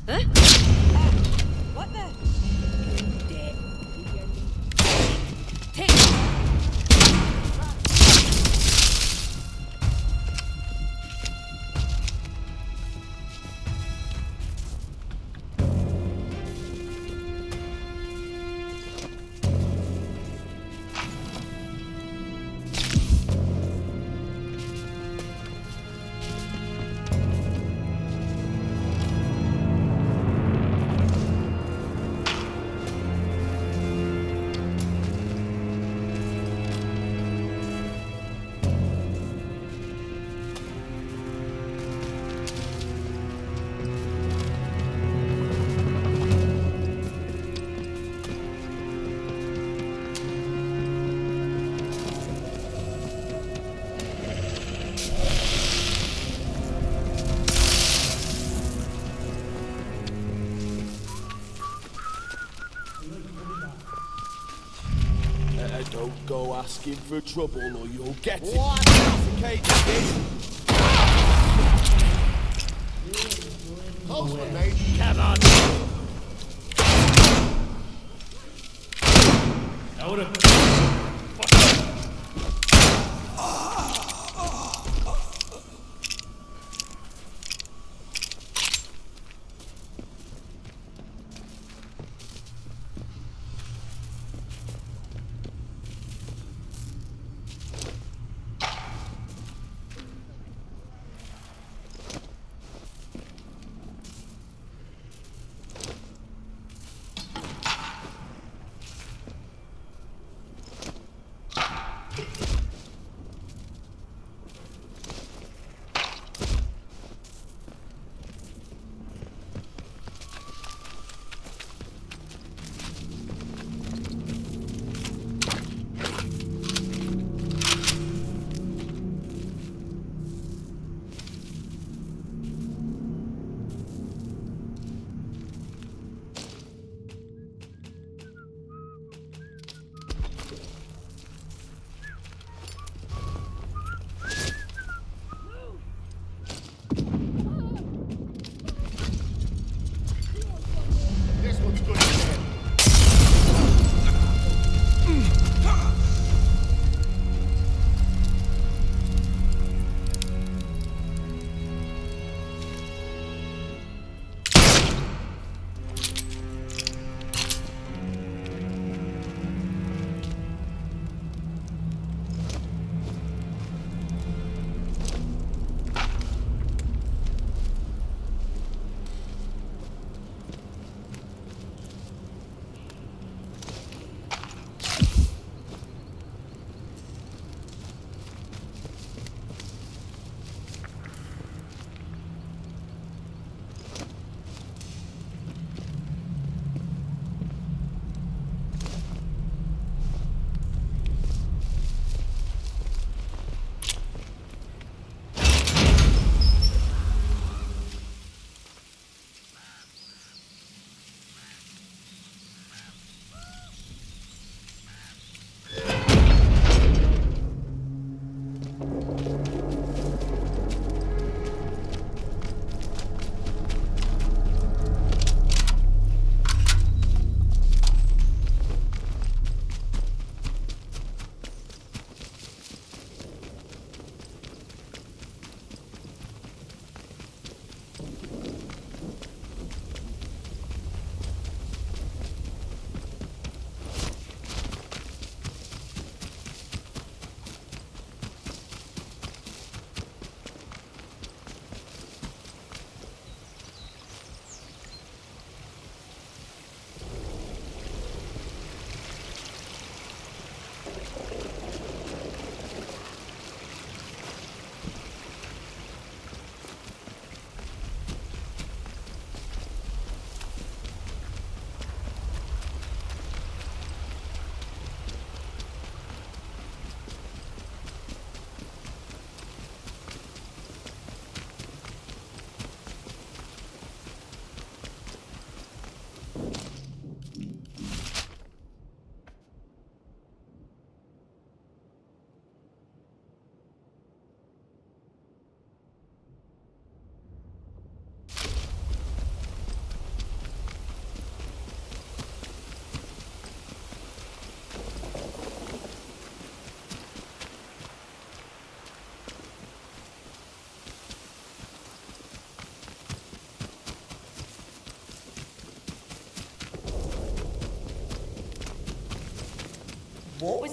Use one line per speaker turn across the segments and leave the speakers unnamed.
What the?
Don't go asking for trouble or you'll get it.
What?
Suffocate this.
Close one, mate.
Come on.
That would've...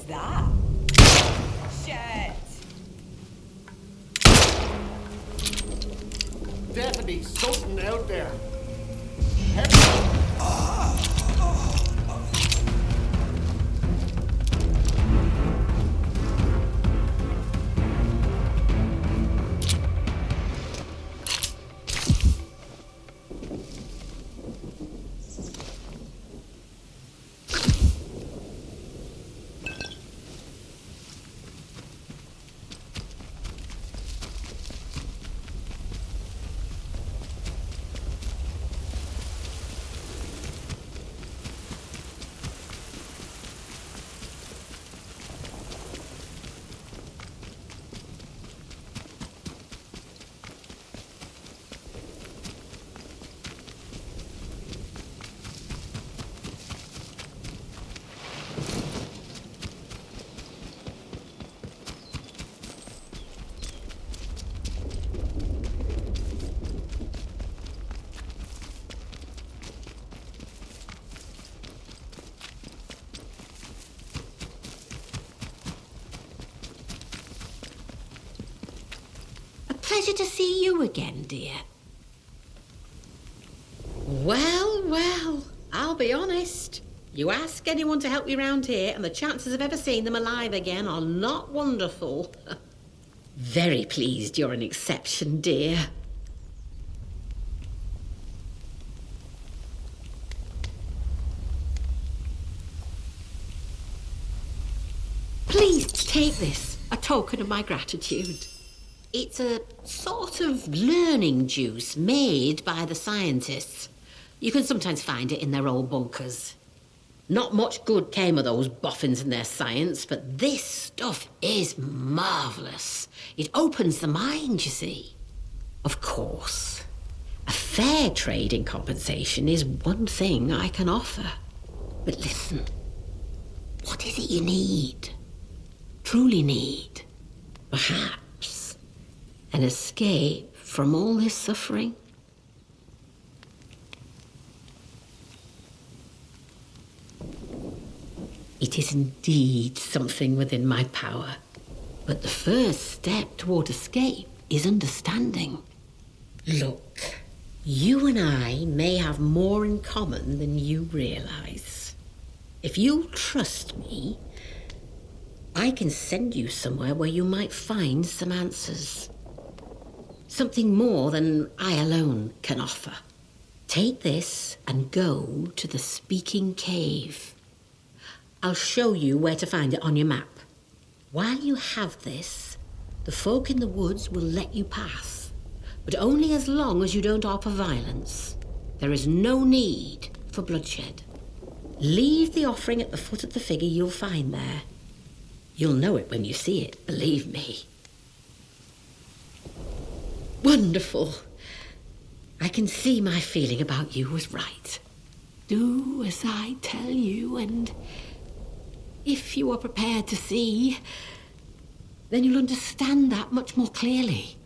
that? Shit!
Definitely something out there.
Pleasure to see you again, dear. Well, I'll be honest. You ask anyone to help you round here, and the chances of ever seeing them alive again are not wonderful. Very pleased you're an exception, dear. Please take this, a token of my gratitude. It's a sort of learning juice made by the scientists. You can sometimes find it in their old bunkers. Not much good came of those boffins and their science, but this stuff is marvellous. It opens the mind, you see. Of course, a fair trading compensation is one thing I can offer. But listen, what is it you need? Truly need? Perhaps an escape from all this suffering? It is indeed something within my power. But the first step toward escape is understanding. Look, you and I may have more in common than you realize. If you'll trust me, I can send you somewhere where you might find some answers. Something more than I alone can offer. Take this and go to the Speaking Cave. I'll show you where to find it on your map. While you have this, the folk in the woods will let you pass, but only as long as you don't offer violence. There is no need for bloodshed. Leave the offering at the foot of the figure you'll find there. You'll know it when you see it, believe me. Wonderful. I can see my feeling about you was right. Do as I tell you, and if you are prepared to see, then you'll understand that much more clearly.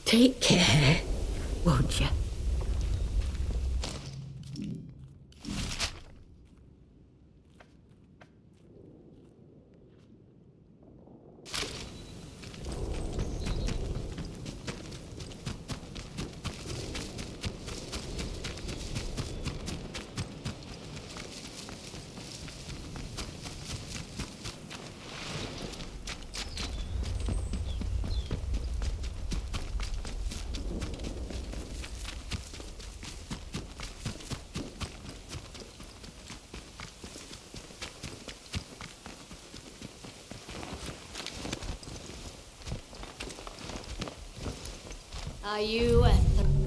Take care, won't you?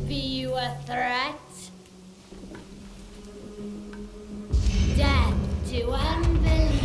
Be you a threat? Death to unbelievers.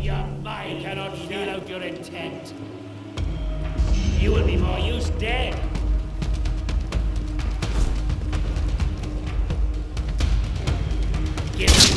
Your mind cannot feel out your intent. You will be more use dead. Give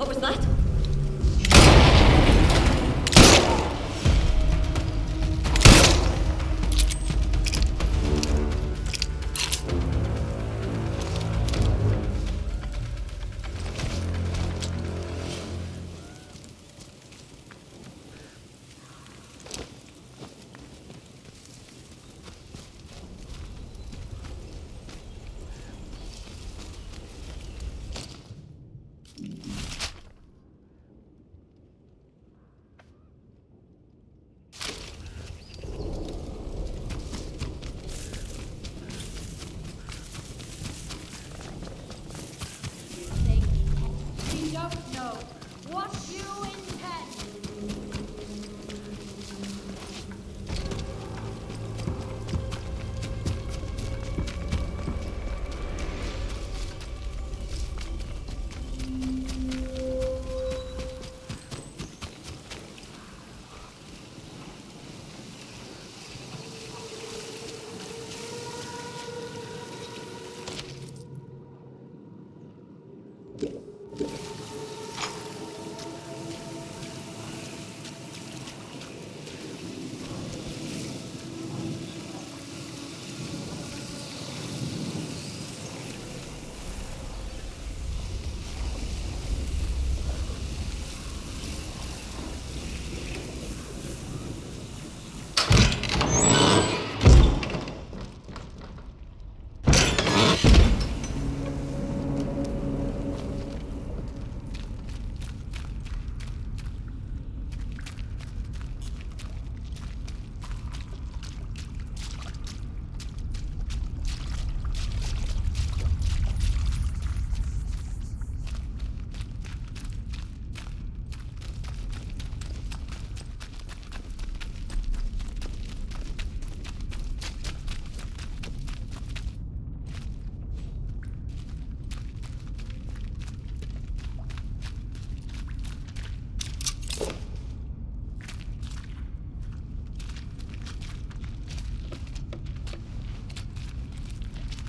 What was that?
We don't know what you intend.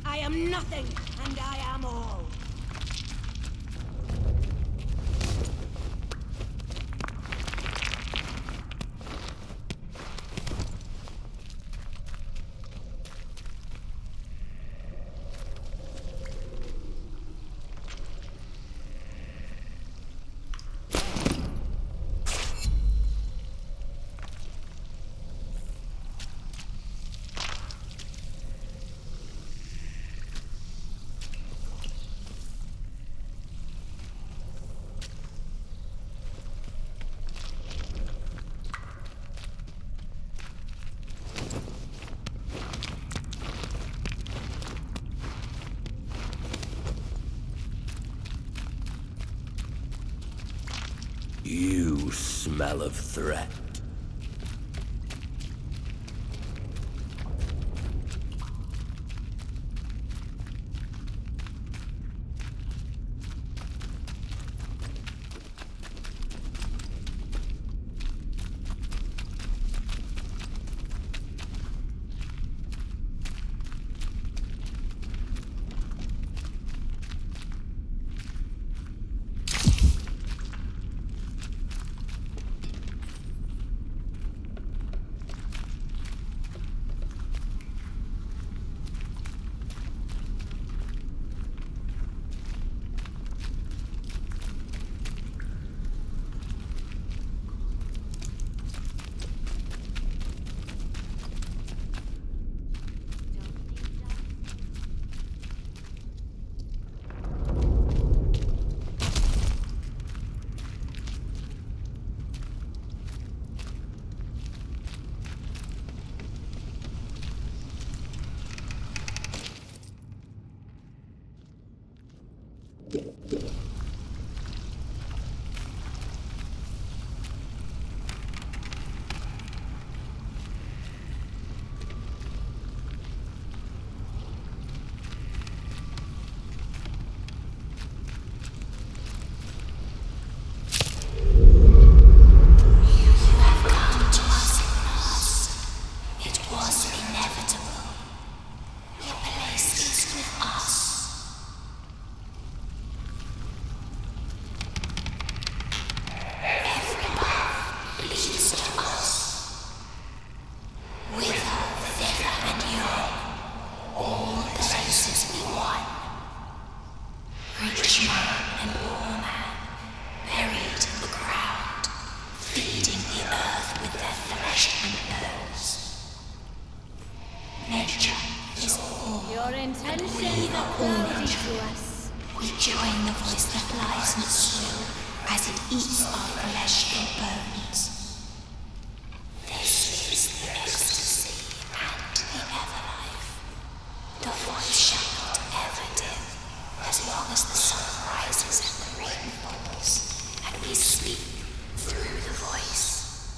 I am nothing, and I am all.
You smell of threat.
Your intentions are cloudy to us.
We join the voice that lies in soil as it eats our flesh and bones. This is the ecstasy and the everlife. The voice shall not ever dim as long as the sun rises and the rain falls, and we speak through the voice.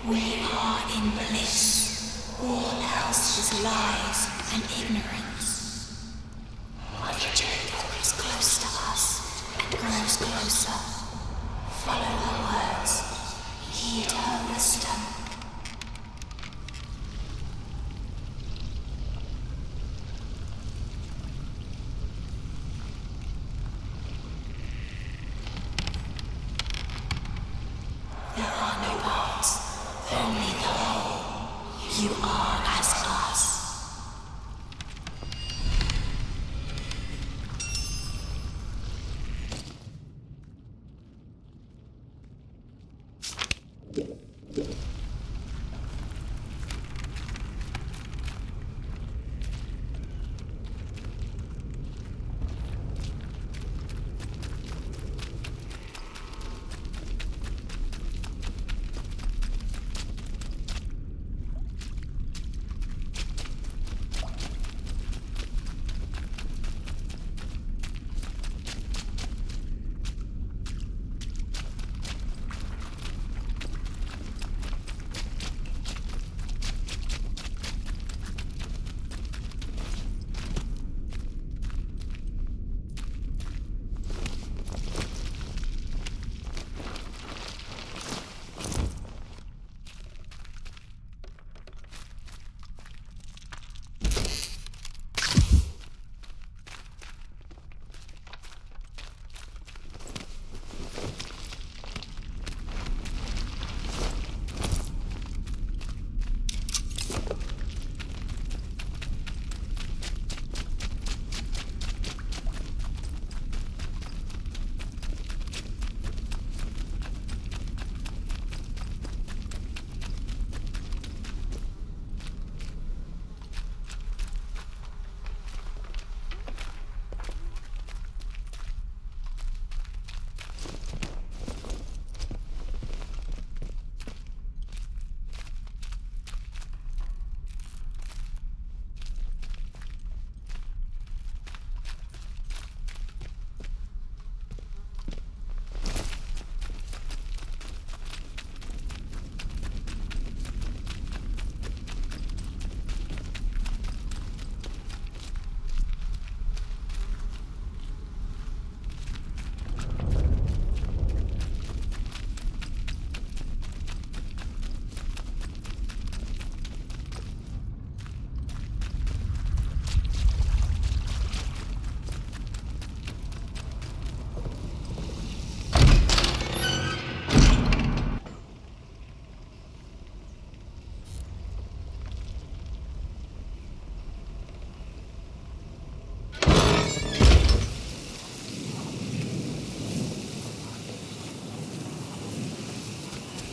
We are in bliss. All else is lies and ignorance. Undertaker is close to us and grows closer. Follow her words. Heed her wisdom. There are no parts, only the whole. You are as us.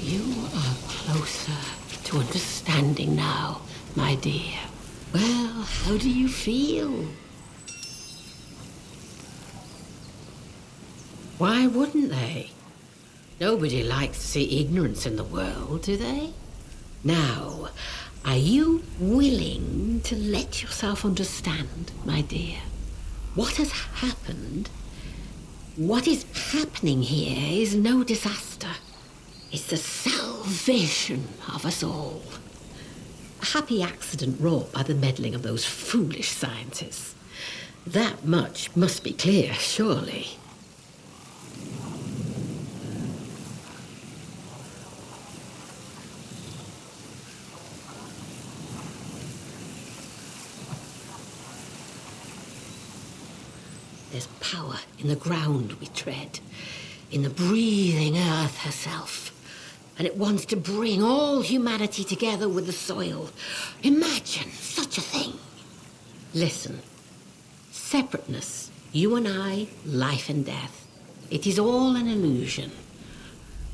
You are closer to understanding now, my dear. Well, how do you feel? Why wouldn't they? Nobody likes to see ignorance in the world, do they? Now, are you willing to let yourself understand, my dear? What has happened? What is happening here is no disaster. It's the salvation of us all. A happy accident wrought by the meddling of those foolish scientists. That much must be clear, surely. There's power in the ground we tread, in the breathing earth herself. And it wants to bring all humanity together with the soil. Imagine such a thing. Listen, separateness, you and I, life and death. It is all an illusion.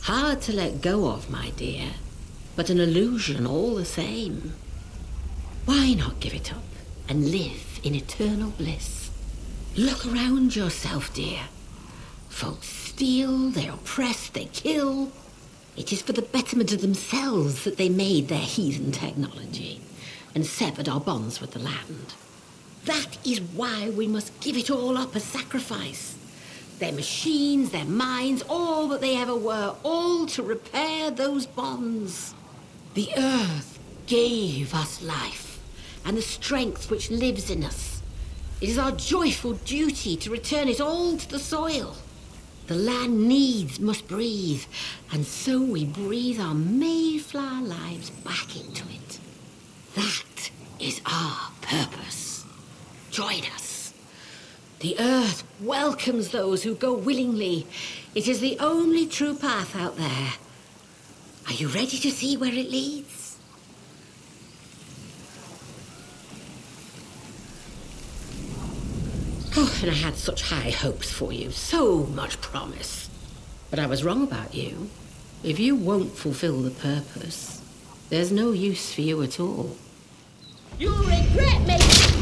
Hard to let go of, my dear, but an illusion all the same. Why not give it up and live in eternal bliss. Look around yourself, dear. Folks steal, they oppress, they kill. It is for the betterment of themselves that they made their heathen technology and severed our bonds with the land. That is why we must give it all up as sacrifice. Their machines, their minds, all that they ever were, all to repair those bonds. The earth gave us life and the strength which lives in us. It is our joyful duty to return it all to the soil. The land needs must breathe, and so we breathe our Mayflower lives back into it. That is our purpose. Join us. The earth welcomes those who go willingly. It is the only true path out there. Are you ready to see where it leads? Oh, and I had such high hopes for you, so much promise. But I was wrong about you. If you won't fulfill the purpose, there's no use for you at all. You'll regret making...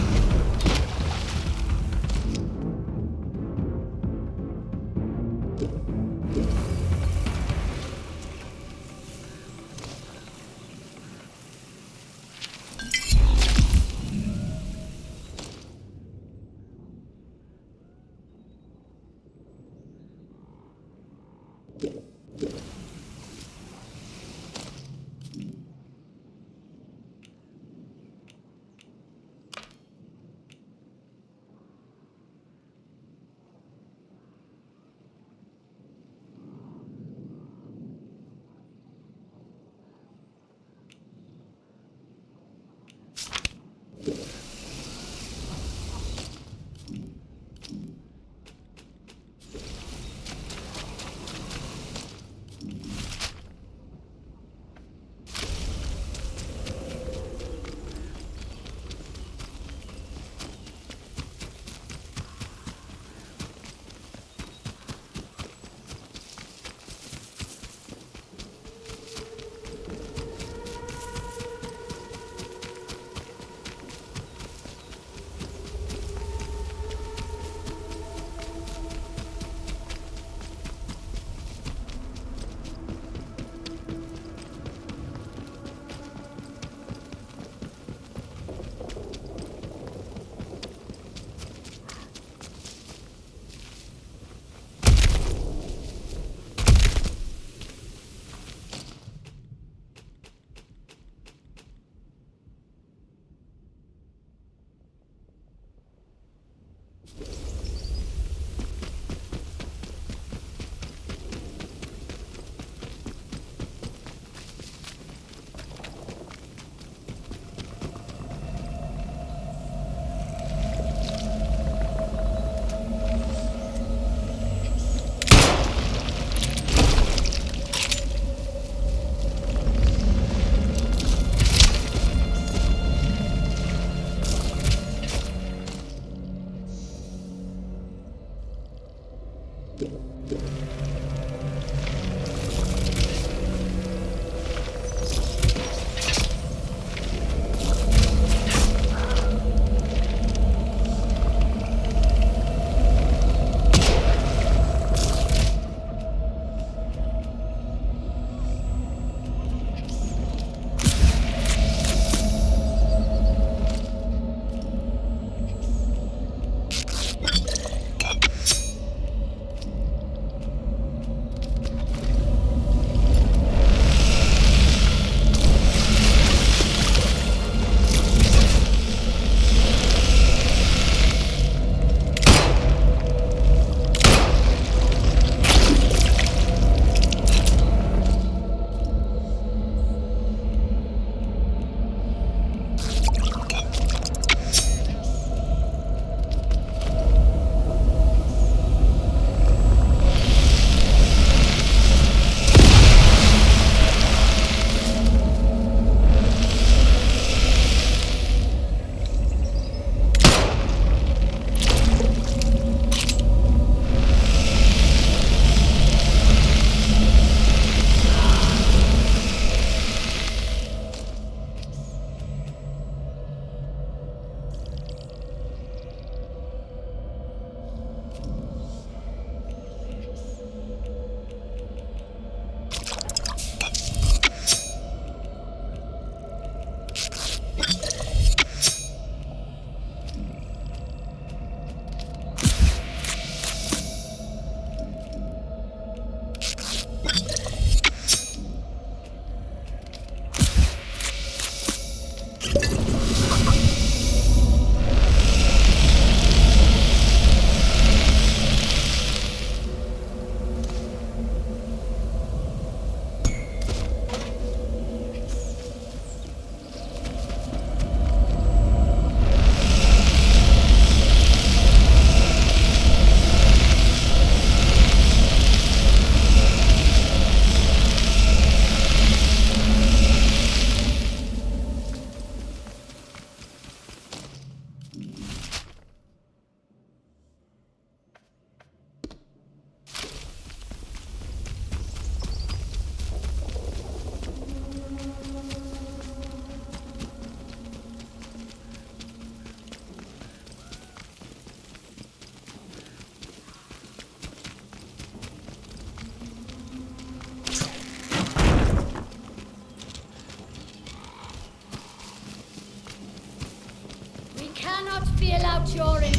cannot feel out your You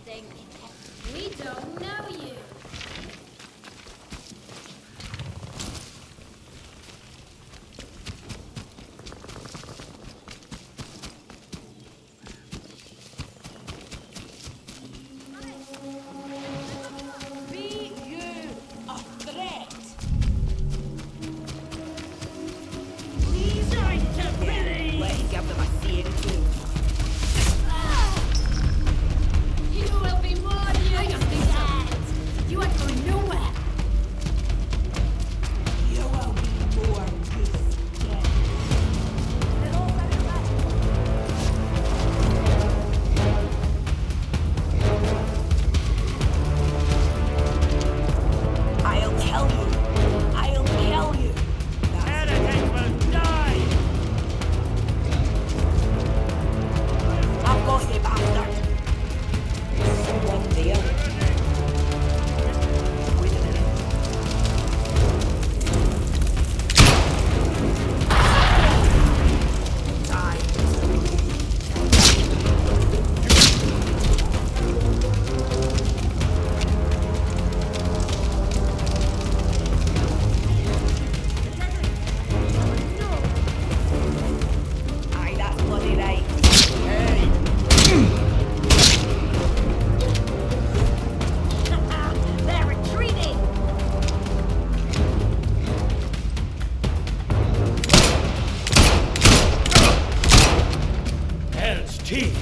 think we don't know you?
Be you a threat?
Please, I'm to believe.
Let's give them a seeing too.
You will be more used. You ain't going nowhere.
You will be more used. They're all very right. I'll kill you. I'll kill you.
Heretic will die.
I've got you, bastard. Someone there. Wait a minute. Die. Aye, that's bloody right. They're retreating.
Hell's teeth.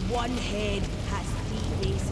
One head has three faces.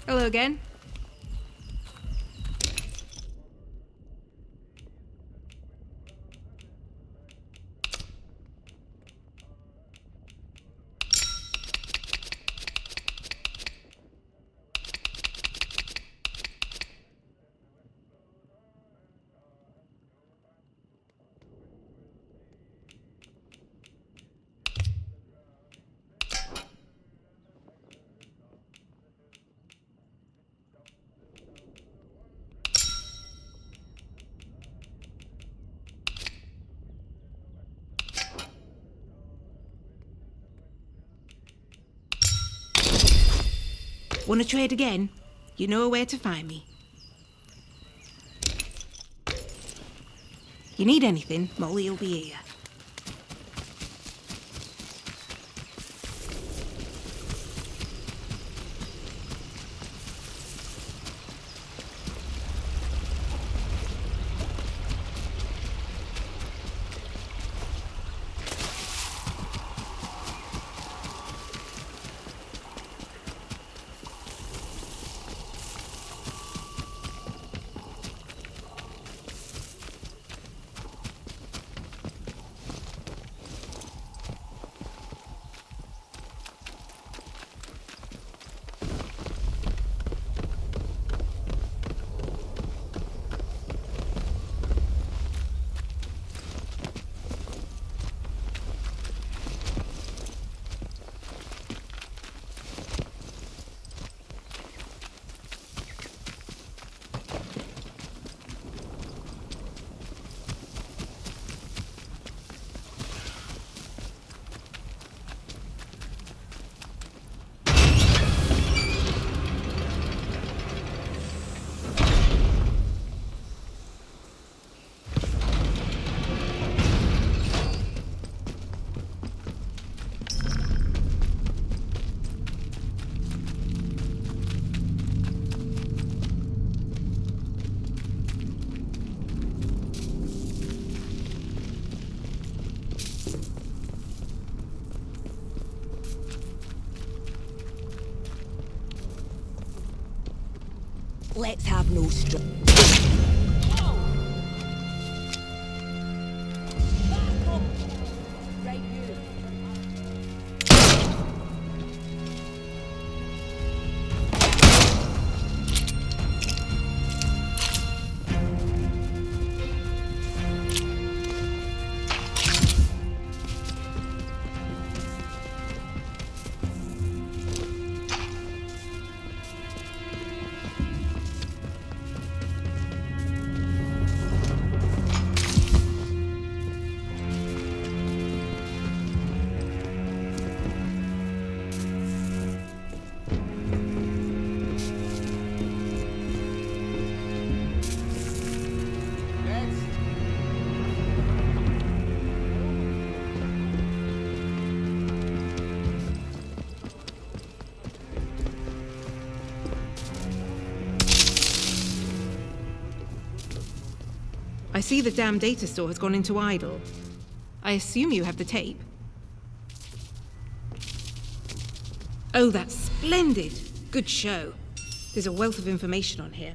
Hello again. Want to trade again? You know where to find me. You need anything, Molly will be here.
Let's have no stress. Right here.
I see the damn data store has gone into idle. I assume you have the tape. Oh, that's splendid! Good show. There's a wealth of information on here.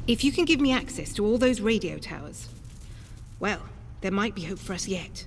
If you can give me access to all those radio towers, well, there might be hope for us yet.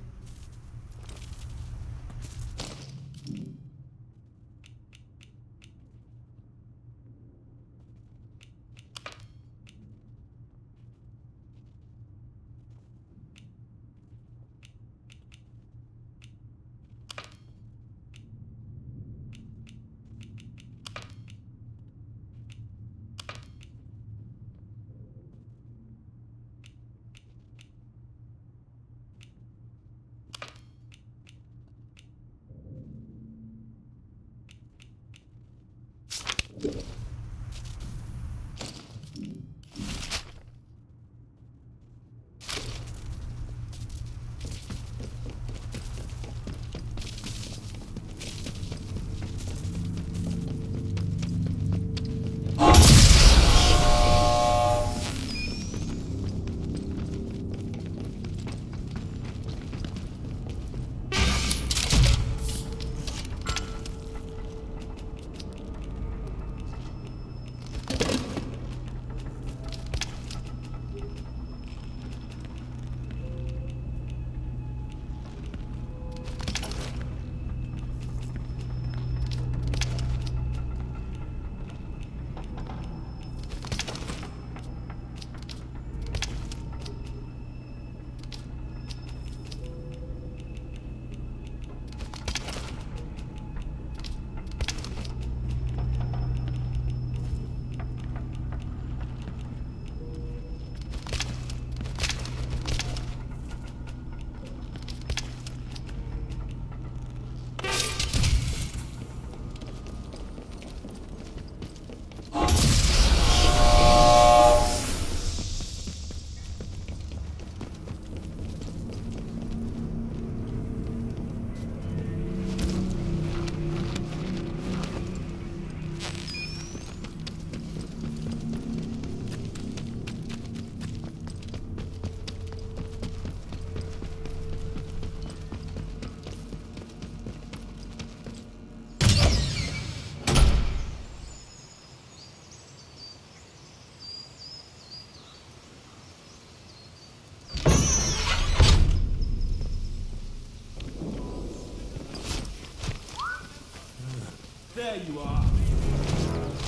There you are.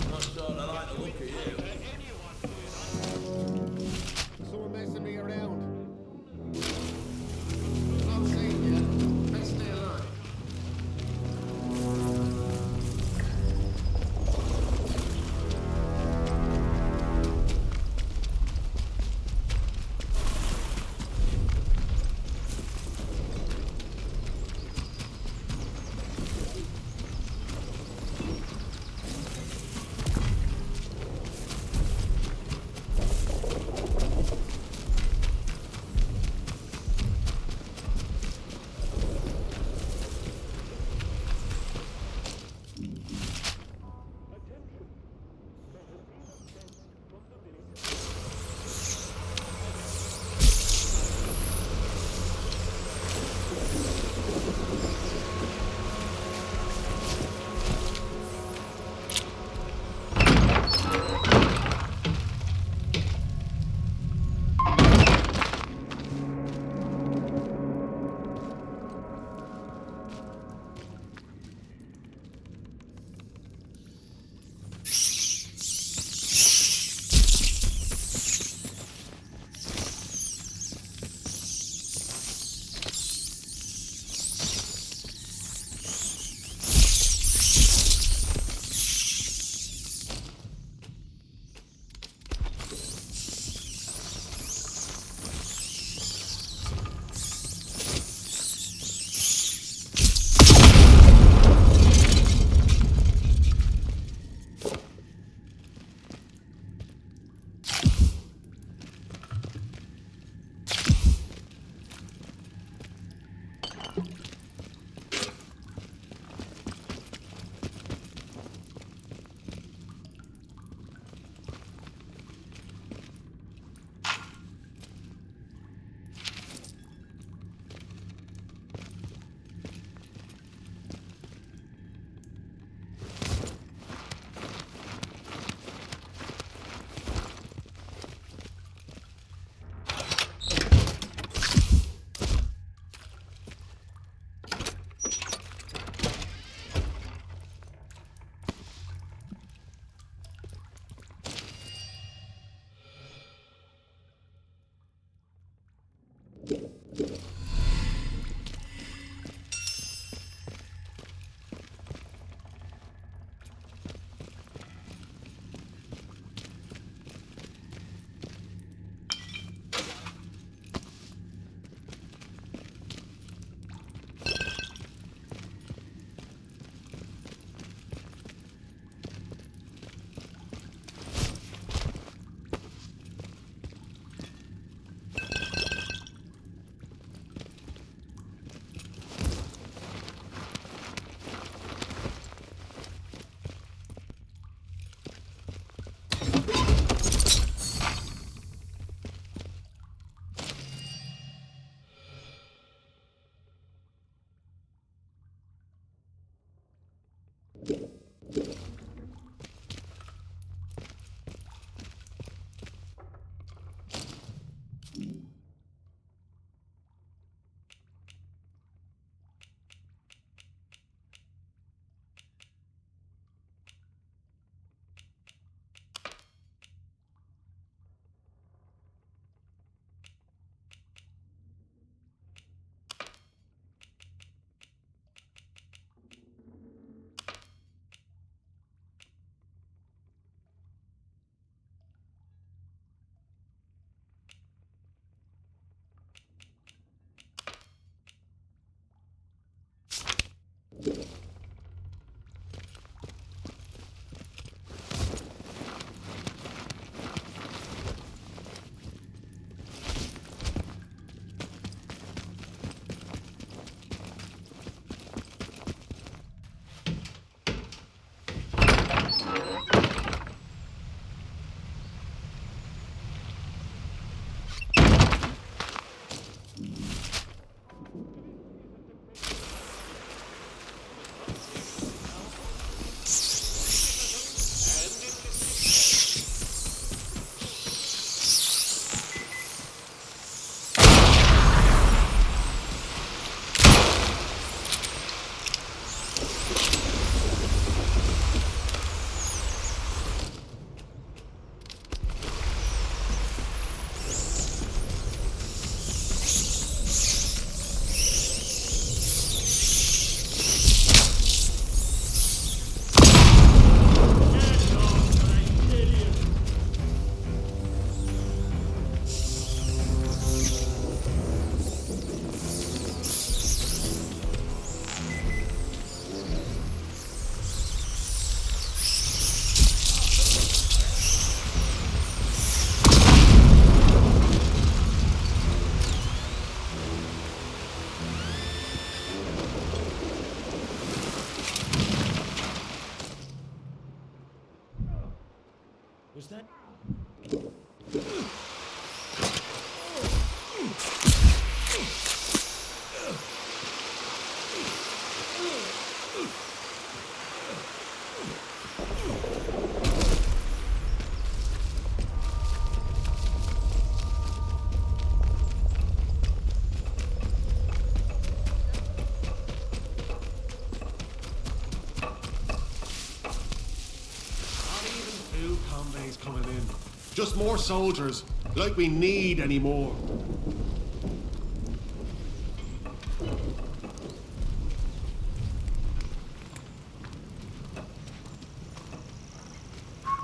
Not sure I like the look of you.
Someone messing me around. Not seeing you. Let's stay alive.
Was that?
Just more soldiers, like we need any more.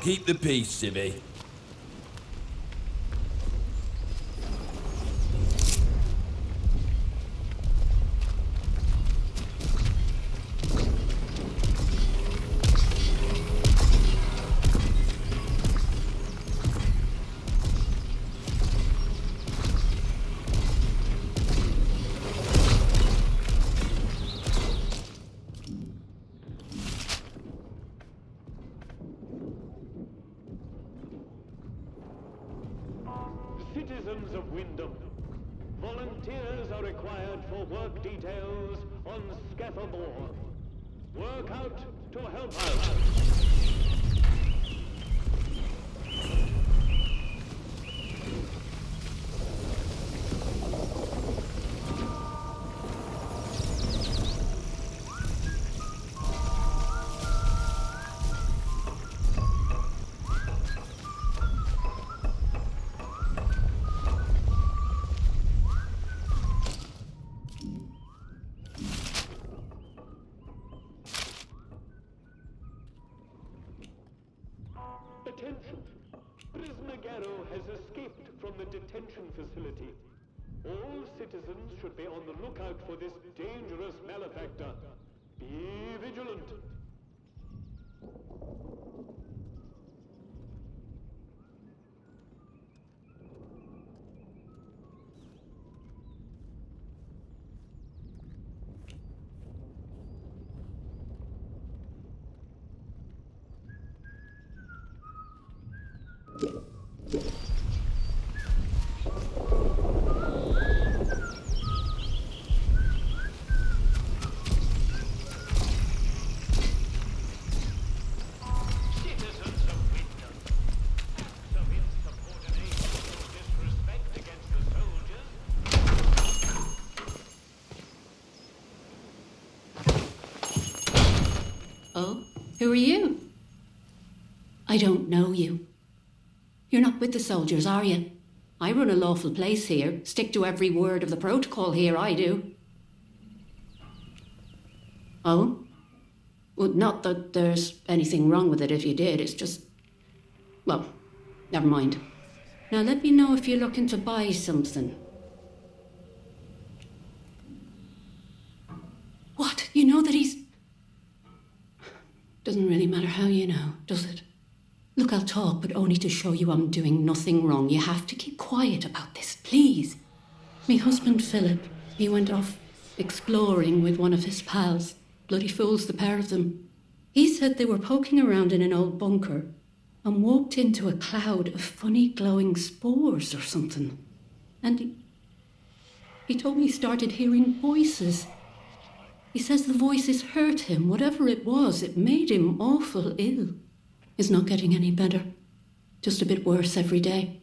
Keep the peace, Civvy.
Citizens of Wyndham, volunteers are required for work details on Scattermore. Work out to help out. Attention! Prisoner Garrow has escaped from the detention facility. All citizens should be on the lookout for this dangerous malefactor. Be vigilant.
Oh, who are you? I don't know you. You're not with the soldiers, are you? I run a lawful place here. Stick to every word of the protocol here, I do. Oh? Well, not that there's anything wrong with it if you did, it's just... Well, never mind. Now let me know if you're looking to buy something. What? You know that he's... Doesn't really matter how you know, does it? Look, I'll talk, but only to show you I'm doing nothing wrong. You have to keep quiet about this, please. Me husband, Philip, he went off exploring with one of his pals. Bloody fools, the pair of them. He said they were poking around in an old bunker and walked into a cloud of funny glowing spores or something. And he told me he started hearing voices. He says the voices hurt him. Whatever it was, it made him awful ill. He's not getting any better. Just a bit worse every day.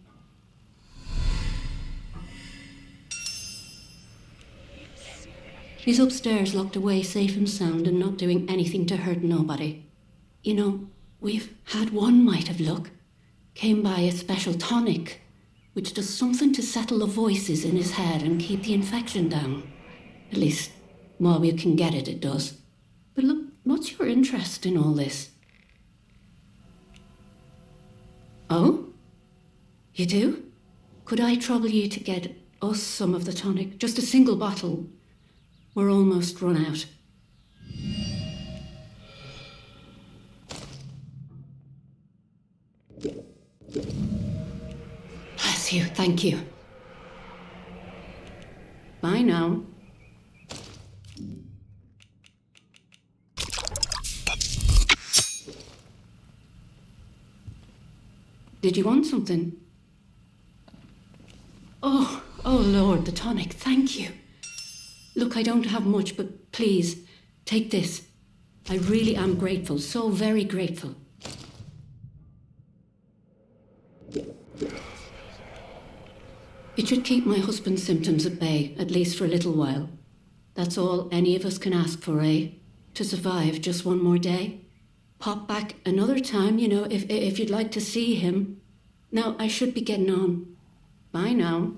He's upstairs, locked away, safe and sound, and not doing anything to hurt nobody. You know, we've had one mite of luck. Came by a special tonic, which does something to settle the voices in his head and keep the infection down. At least, while we can get it, it does. But look, what's your interest in all this? Oh? You do? Could I trouble you to get us some of the tonic? Just a single bottle. We're almost run out. Bless you, thank you. Bye now.
Did you want something? Oh, Lord, the tonic, thank you. Look, I don't have much, but please, take this. I really am grateful, so very grateful. It should keep my husband's symptoms at bay, at least for a little while. That's all any of us can ask for, eh? To survive just one more day. Pop back another time, you know, if you'd like to see him. Now, I should be getting on. Bye now.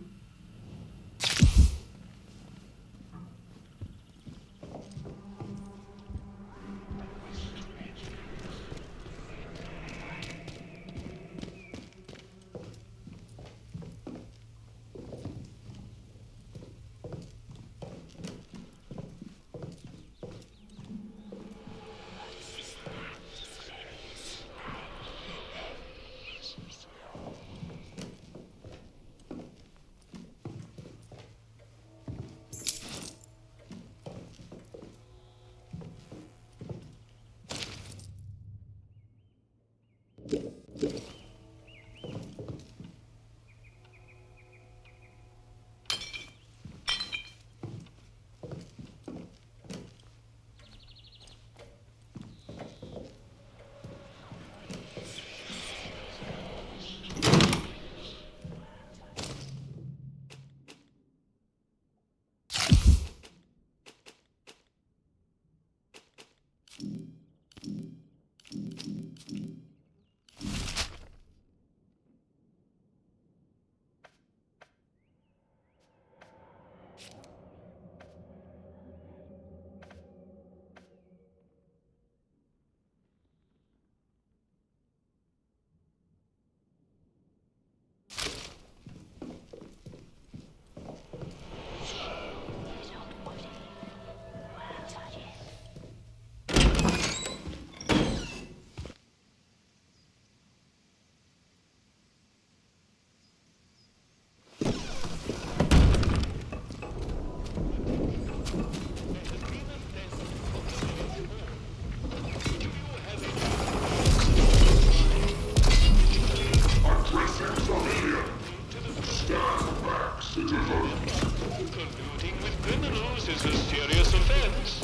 Colluding with criminals is a serious offense.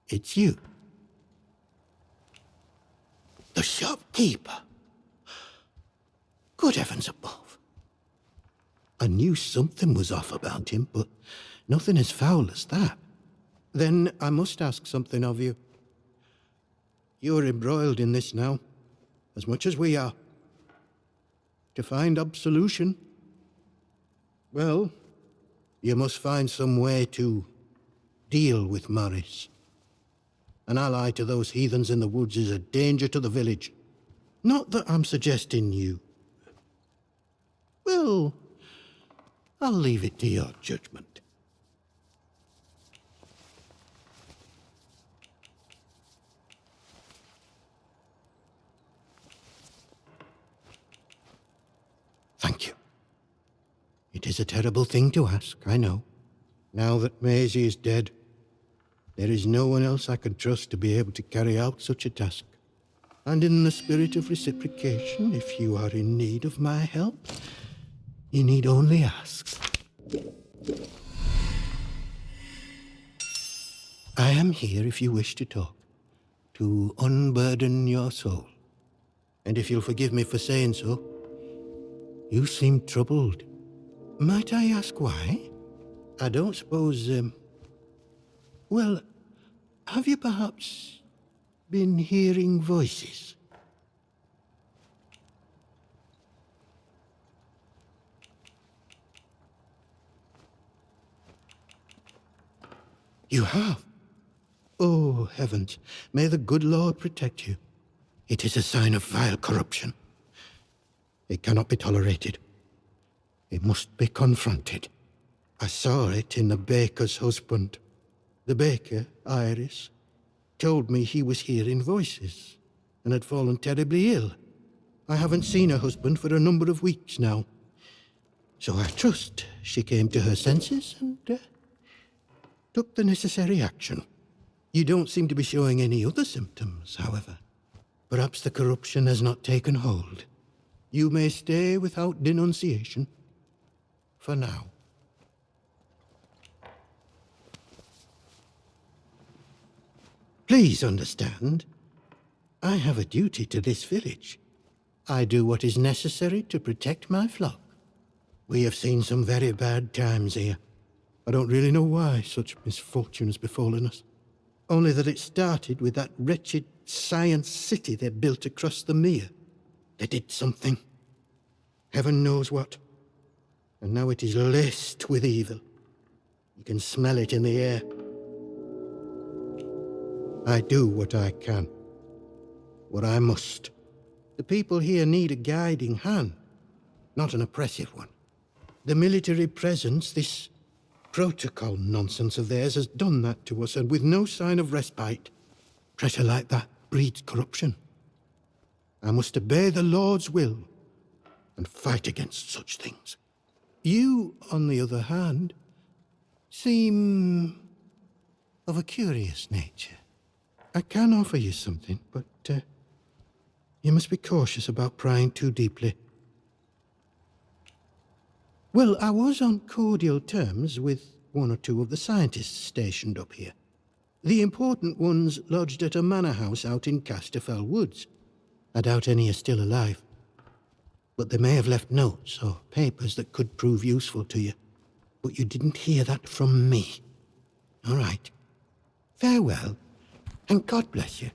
It's you. The shopkeeper. Good heavens above. I knew something was off about him, but nothing as foul as that. Then I must ask something of you. You're embroiled in this now, as much as we are. To find absolution, well, you must find some way to deal with Morris. An ally to those heathens in the woods is a danger to the village. Not that I'm suggesting you. Well, I'll leave it to your judgment. Thank you. It is a terrible thing to ask, I know. Now that Maisie is dead, there is no one else I can trust to be able to carry out such a task. And in the spirit of reciprocation, if you are in need of my help, you need only ask. I am here if you wish to talk, to unburden your soul. And if you'll forgive me for saying so, you seem troubled. Might I ask why? I don't suppose, well, have you perhaps been hearing voices? You have? Oh, heavens, may the good Lord protect you. It is a sign of vile corruption. It cannot be tolerated. It must be confronted. I saw it in the baker's husband. The baker, Iris, told me he was hearing voices and had fallen terribly ill. I haven't seen her husband for a number of weeks now. So I trust she came to her senses and took the necessary action. You don't seem to be showing any other symptoms, however. Perhaps the corruption has not taken hold. You may stay without denunciation. For now. Please understand, I have a duty to this village. I do what is necessary to protect my flock. We have seen some very bad times here. I don't really know why such misfortune has befallen us. Only that it started with that wretched science city they built across the mere. They did something. Heaven knows what. And now it is laced with evil. You can smell it in the air. I do what I can. What I must. The people here need a guiding hand, not an oppressive one. The military presence, this protocol nonsense of theirs, has done that to us, and with no sign of respite. Pressure like that breeds corruption. I must obey the Lord's will and fight against such things. You, on the other hand, seem of a curious nature. I can offer you something, but you must be cautious about prying too deeply. Well, I was on cordial terms with one or two of the scientists stationed up here. The important ones lodged at a manor house out in Casterfell Woods. I doubt any are still alive. But they may have left notes or papers that could prove useful to you. But you didn't hear that from me. All right. Farewell, and God bless you.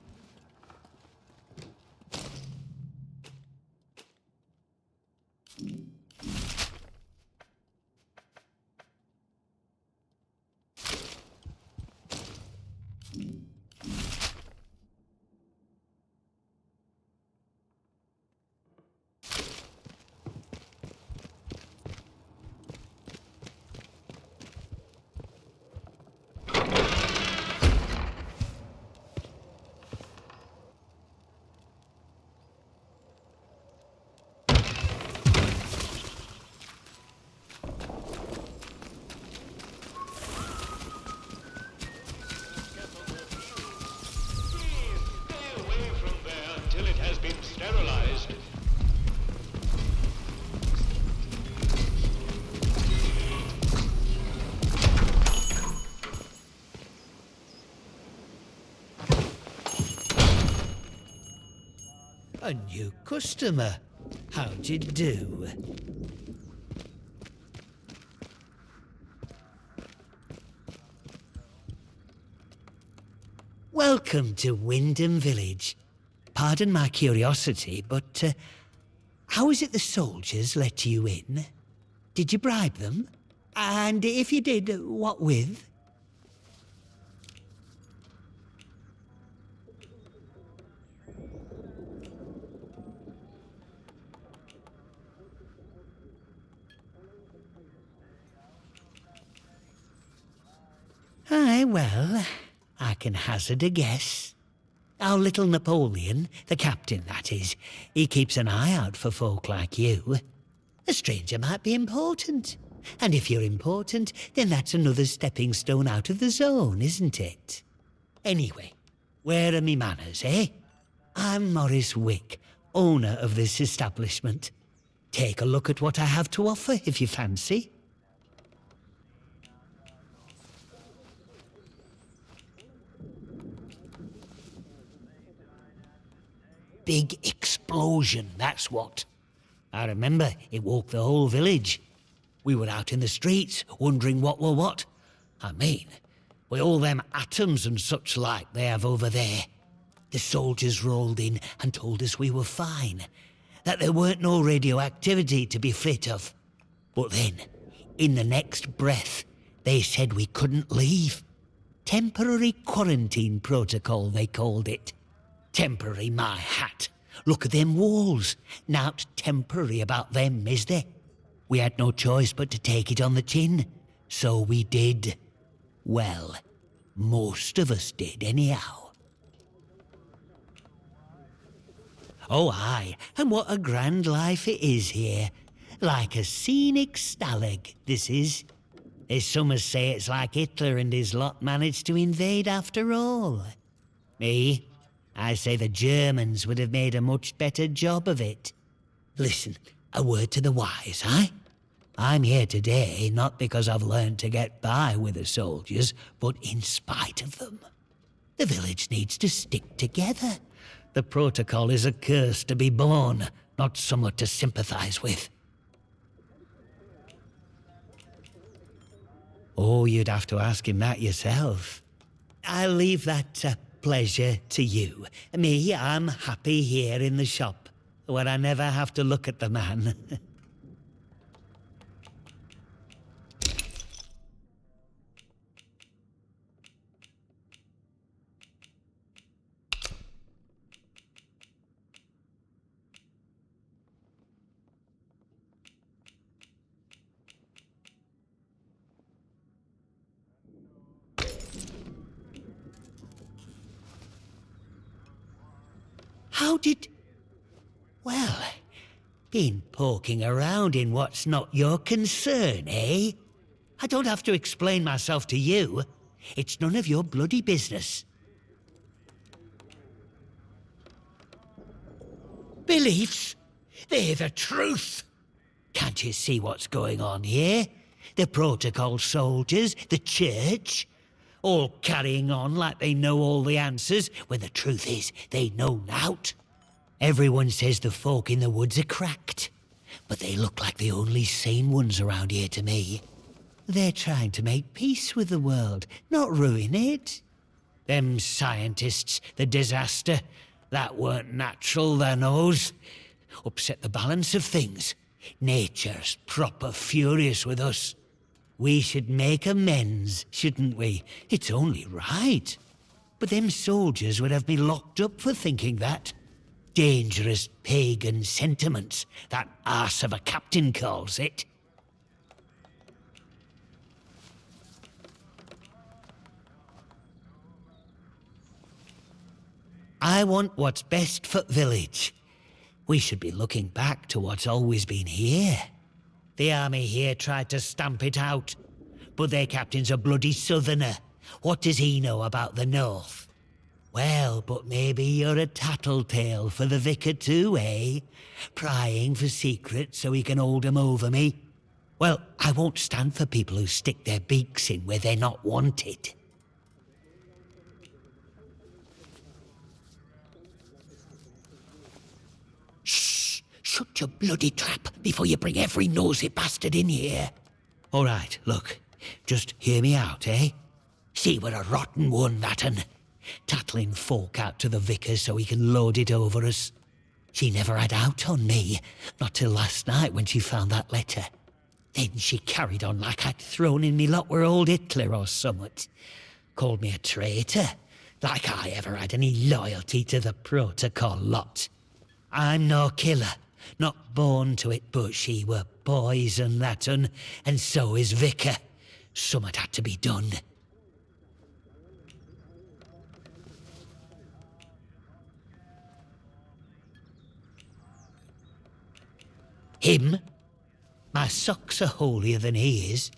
A new customer. How'd you do? Welcome to Wyndham Village. Pardon my curiosity, but how is it the soldiers let you in? Did you bribe them? And if you did, what with? Aye, well, I can hazard a guess. Our little Napoleon, the captain that is, he keeps an eye out for folk like you. A stranger might be important. And if you're important, then that's another stepping stone out of the zone, isn't it? Anyway, where are me manners, eh? I'm Maurice Wick, owner of this establishment. Take a look at what I have to offer if you fancy. Big explosion, that's what. I remember it woke the whole village. We were out in the streets, wondering what were what. I mean, with all them atoms and such like they have over there. The soldiers rolled in and told us we were fine, that there weren't no radioactivity to be frit of. But then, in the next breath, they said we couldn't leave. Temporary quarantine protocol, they called it. Temporary, my hat. Look at them walls. Nowt temporary about them, is there? We had no choice but to take it on the chin. So we did. Well, most of us did anyhow. Oh aye, and what a grand life it is here. Like a scenic stalag, this is. There's some as say it's like Hitler and his lot managed to invade after all. Me, I say the Germans would have made a much better job of it. Listen, a word to the wise, eh? I'm here today not because I've learned to get by with the soldiers, but in spite of them. The village needs to stick together. The protocol is a curse to be born, not somewhat to sympathize with. Oh, you'd have to ask him that yourself. I'll leave that pleasure to you. Me, I'm happy here in the shop, where I never have to look at the man. How did... Well, been poking around in what's not your concern, eh? I don't have to explain myself to you. It's none of your bloody business. Beliefs? They're the truth. Can't you see what's going on here? The protocol soldiers, the church, all carrying on like they know all the answers, when the truth is they know nought. Everyone says the folk in the woods are cracked, but they look like the only sane ones around here to me. They're trying to make peace with the world, not ruin it. Them scientists, the disaster, that weren't natural, their knows. Upset the balance of things. Nature's proper furious with us. We should make amends, shouldn't we? It's only right. But them soldiers would have me locked up for thinking that. Dangerous pagan sentiments, that arse of a captain calls it. I want what's best for village. We should be looking back to what's always been here. The army here tried to stamp it out, but their captain's a bloody southerner. What does he know about the north? Well, but maybe you're a tattletale for the vicar too, eh? Prying for secrets so he can hold 'em over me. Well, I won't stand for people who stick their beaks in where they're not wanted. Shh! Shut your bloody trap before you bring every nosy bastard in here. All right, look, just hear me out, eh? See, we're a rotten one, that un. Tattling folk out to the vicar so he can load it over us. She never had out on me, not till last night when she found that letter. Then she carried on like I'd thrown in me lot were old Hitler or summat. Called me a traitor, like I ever had any loyalty to the protocol lot. I'm no killer, not born to it, but she were poison, that un, and so is vicar. Summat had to be done. Him? My socks are holier than he is.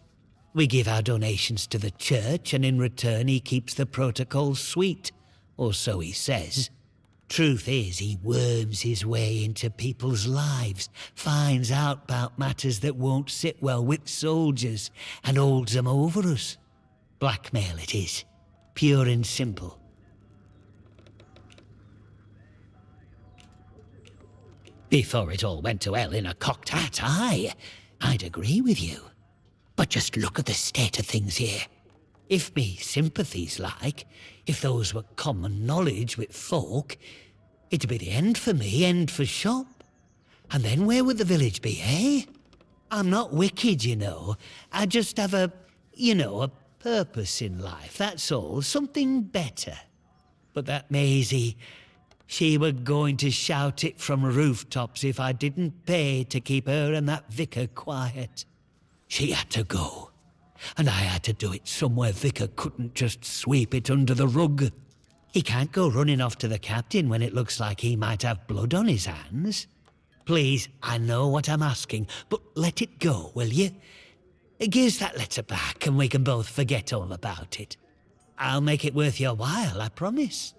We give our donations to the church, and in return he keeps the protocol sweet, or so he says. Truth is, he worms his way into people's lives, finds out about matters that won't sit well with soldiers, and holds them over us. Blackmail it is, pure and simple. Before it all went to hell in a cocked hat, I'd agree with you. But just look at the state of things here. If me sympathies like, if those were common knowledge with folk, it'd be the end for me, end for shop. And then where would the village be, eh? I'm not wicked, you know. I just have a purpose in life, that's all. Something better. But that Maisie, she were going to shout it from rooftops if I didn't pay to keep her and that vicar quiet. She had to go. And I had to do it somewhere Vicar couldn't just sweep it under the rug. He can't go running off to the captain when it looks like he might have blood on his hands. Please, I know what I'm asking, but let it go, will you? Give us that letter back and we can both forget all about it. I'll make it worth your while, I promise.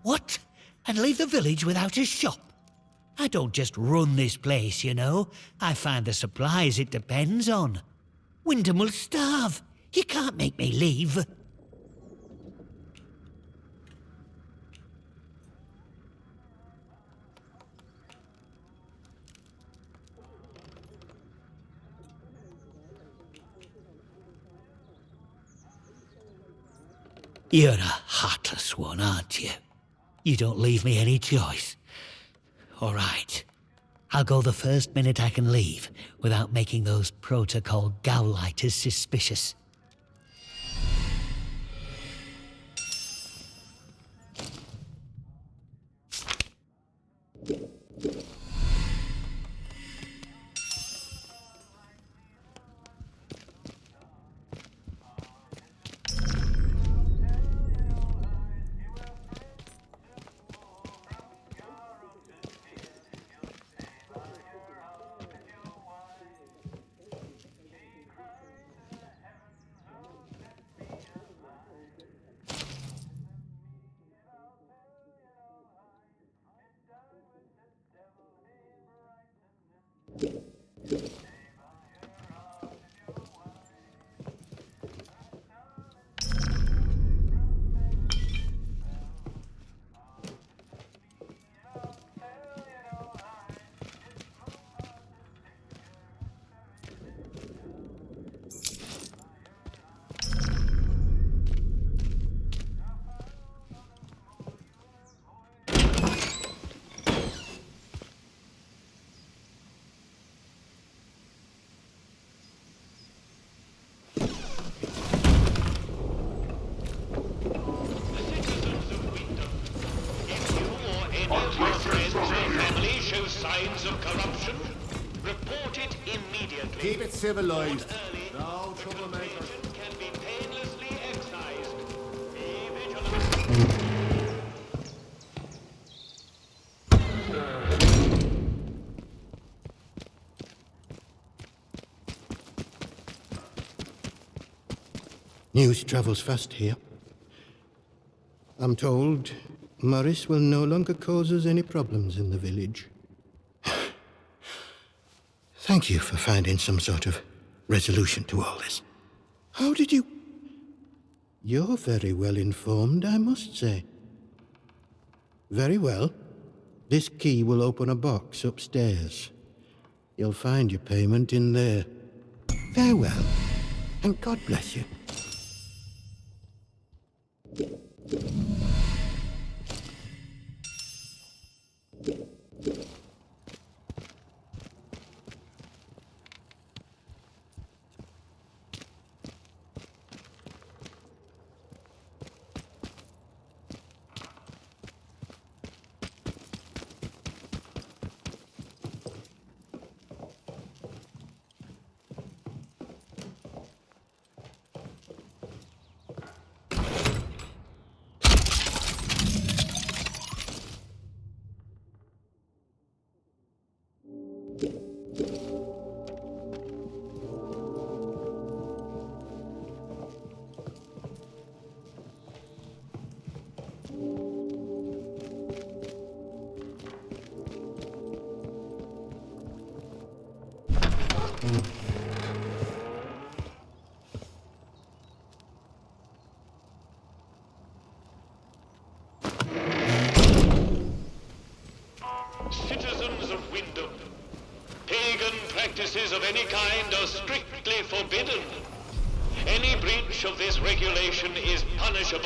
What? And leave the village without a shop? I don't just run this place, you know. I find the supplies it depends on. Wyndham will starve. You can't make me leave. You're a heartless one, aren't you? You don't leave me any choice. All right. I'll go the first minute I can leave, without making those protocol Gauleiters suspicious.
Signs of corruption? Report it immediately.
Keep it civilized. No troublemakers.
Can be painlessly excised. Be vigilant.
News travels fast here. I'm told Morris will no longer cause us any problems in the village. Thank you for finding some sort of resolution to all this. How did you... You're very well informed, I must say. Very well. This key will open a box upstairs. You'll find your payment in there. Farewell, and God bless you.
Citizens of Wyndham, pagan practices of any kind are strictly forbidden. Any breach of this regulation is punishable.